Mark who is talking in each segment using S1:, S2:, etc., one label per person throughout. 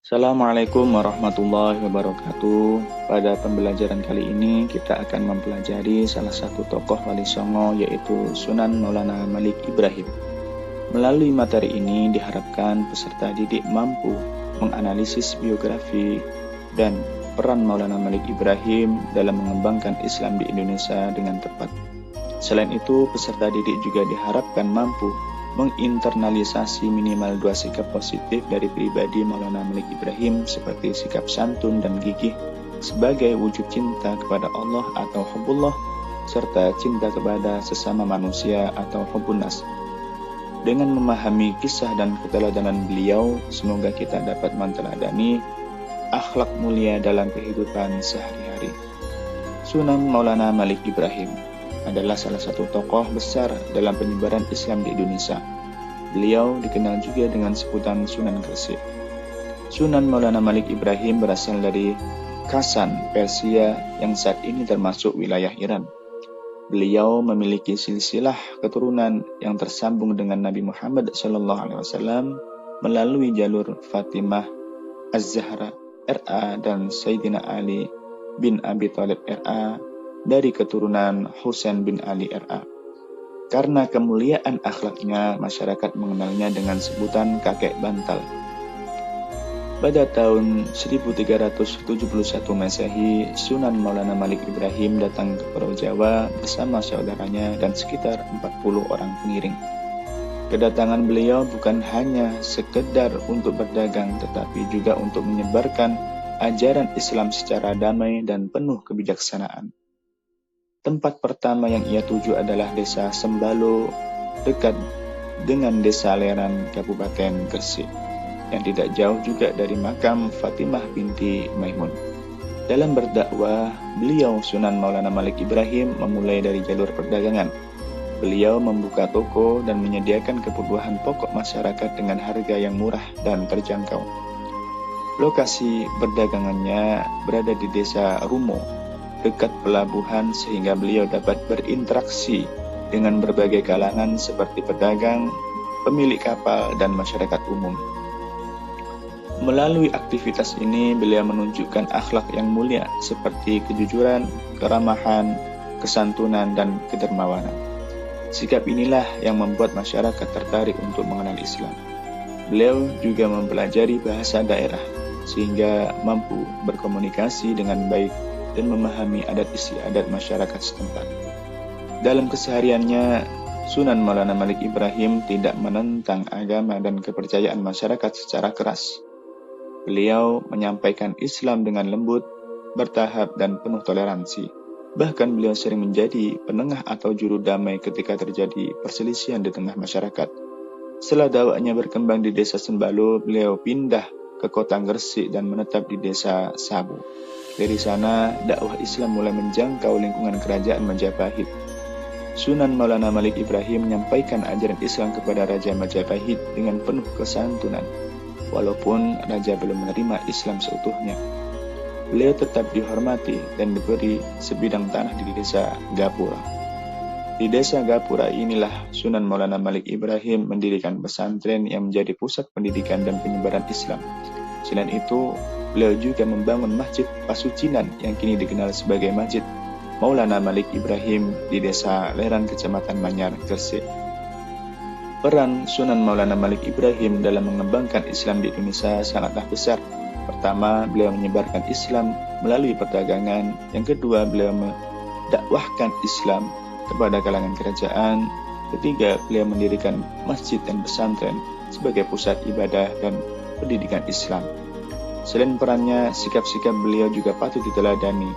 S1: Assalamualaikum warahmatullahi wabarakatuh. Pada pembelajaran kali ini kita akan mempelajari salah satu tokoh Wali Songo yaitu Sunan Maulana Malik Ibrahim. Melalui materi ini diharapkan peserta didik mampu menganalisis biografi dan peran Maulana Malik Ibrahim dalam mengembangkan Islam di Indonesia dengan tepat. Selain itu, peserta didik juga diharapkan mampu menginternalisasi minimal 2 sikap positif dari pribadi Maulana Malik Ibrahim seperti sikap santun dan gigih sebagai wujud cinta kepada Allah atau hubbullah serta cinta kepada sesama manusia atau hubbun nas. Dengan memahami kisah dan keteladanan beliau, semoga kita dapat menteladani akhlak mulia dalam kehidupan sehari-hari. Sunan Maulana Malik Ibrahim adalah salah satu tokoh besar dalam penyebaran Islam di Indonesia. Beliau dikenal juga dengan sebutan Sunan Gresik. Sunan Maulana Malik Ibrahim berasal dari Kasan, Persia yang saat ini termasuk wilayah Iran. Beliau memiliki silsilah keturunan yang tersambung dengan Nabi Muhammad SAW melalui jalur Fatimah Az-Zahra RA dan Sayyidina Ali bin Abi Thalib RA dari keturunan Husain bin Ali RA. Karena kemuliaan akhlaknya, masyarakat mengenalnya dengan sebutan kakek bantal. Pada tahun 1371 Masehi, Sunan Maulana Malik Ibrahim datang ke Pulau Jawa bersama saudaranya dan sekitar 40 orang pengiring. Kedatangan beliau bukan hanya sekedar untuk berdagang, tetapi juga untuk menyebarkan ajaran Islam secara damai dan penuh kebijaksanaan. Tempat pertama yang ia tuju adalah desa Sembalo, dekat dengan desa Leran, Kabupaten Gresik, yang tidak jauh juga dari makam Fatimah binti Maimun. Dalam berdakwah, beliau Sunan Maulana Malik Ibrahim memulai dari jalur perdagangan. Beliau membuka toko dan menyediakan kebutuhan pokok masyarakat dengan harga yang murah dan terjangkau. Lokasi perdagangannya berada di desa Rumo, dekat pelabuhan sehingga beliau dapat berinteraksi dengan berbagai kalangan seperti pedagang, pemilik kapal, dan masyarakat umum. Melalui aktivitas ini, beliau menunjukkan akhlak yang mulia seperti kejujuran, keramahan, kesantunan, dan kedermawanan. Sikap inilah yang membuat masyarakat tertarik untuk mengenal Islam. Beliau juga mempelajari bahasa daerah sehingga mampu berkomunikasi dengan baik dan memahami adat istiadat masyarakat setempat. Dalam kesehariannya, Sunan Maulana Malik Ibrahim tidak menentang agama dan kepercayaan masyarakat secara keras. Beliau menyampaikan Islam dengan lembut, bertahap, dan penuh toleransi. Bahkan beliau sering menjadi penengah atau juru damai ketika terjadi perselisihan di tengah masyarakat. Setelah dakwahnya berkembang di desa Sembalo, beliau pindah ke kota Gresik dan menetap di desa Sabu. Dari sana, dakwah Islam mulai menjangkau lingkungan kerajaan Majapahit. Sunan Maulana Malik Ibrahim menyampaikan ajaran Islam kepada Raja Majapahit dengan penuh kesantunan, walaupun Raja belum menerima Islam seutuhnya. Beliau tetap dihormati dan diberi sebidang tanah di desa Gapura. Di desa Gapura inilah Sunan Maulana Malik Ibrahim mendirikan pesantren yang menjadi pusat pendidikan dan penyebaran Islam. Selain itu, beliau juga membangun Masjid Pasucinan yang kini dikenal sebagai Masjid Maulana Malik Ibrahim di desa Leran, Kecamatan Manyar, Gresik. Peran Sunan Maulana Malik Ibrahim dalam mengembangkan Islam di Indonesia sangatlah besar. Pertama, beliau menyebarkan Islam melalui perdagangan. Yang kedua, beliau mendakwahkan Islam kepada kalangan kerajaan. Ketiga, beliau mendirikan masjid dan pesantren sebagai pusat ibadah dan pendidikan Islam. Selain perannya, sikap-sikap beliau juga patut diteladani.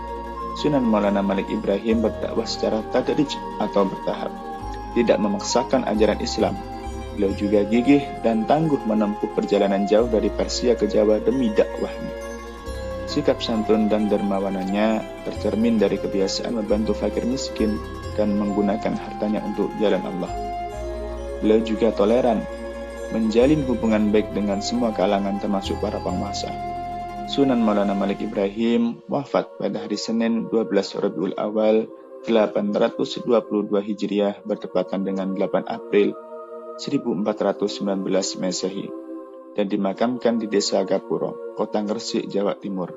S1: Sunan Maulana Malik Ibrahim berdakwah secara tadrij atau bertahap, tidak memaksakan ajaran Islam. Beliau juga gigih dan tangguh menempuh perjalanan jauh dari Persia ke Jawa demi dakwahnya. Sikap santun dan dermawanannya tercermin dari kebiasaan membantu fakir miskin dan menggunakan hartanya untuk jalan Allah. Beliau juga toleran, menjalin hubungan baik dengan semua kalangan termasuk para penguasa. Sunan Maulana Malik Ibrahim wafat pada hari Senin 12 Rabiul Awal 822 Hijriah bertepatan dengan 8 April 1419 Masehi dan dimakamkan di desa Gapura. Kota Gresik, Jawa Timur.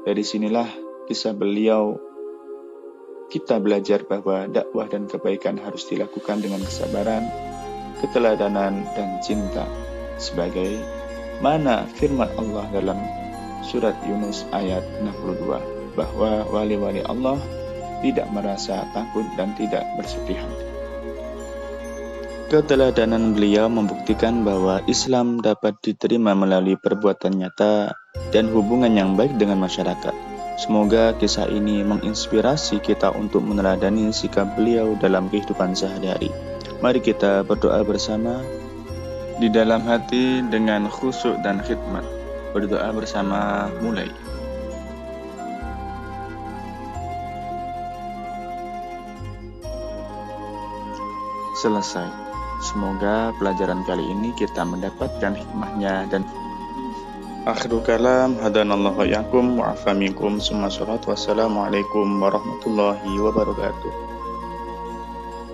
S1: Dari sinilah kisah beliau kita belajar bahwa dakwah dan kebaikan harus dilakukan dengan kesabaran, keteladanan, dan cinta. Sebagai mana firman Allah dalam surat Yunus ayat 62, bahwa wali-wali Allah tidak merasa takut dan tidak bersedih hati. Keteladanan beliau membuktikan bahwa Islam dapat diterima melalui perbuatan nyata dan hubungan yang baik dengan masyarakat. Semoga kisah ini menginspirasi kita untuk meneladani sikap beliau dalam kehidupan sehari-hari. Mari kita berdoa bersama di dalam hati dengan khusyuk dan khidmat. Berdoa bersama mulai. Selesai. Semoga pelajaran kali ini kita mendapatkan hikmahnya dan akhirul kalam hadanallahu wa iyyakum wa afa minkum summa salatu wassalamu alaikum warahmatullahi wabarakatuh.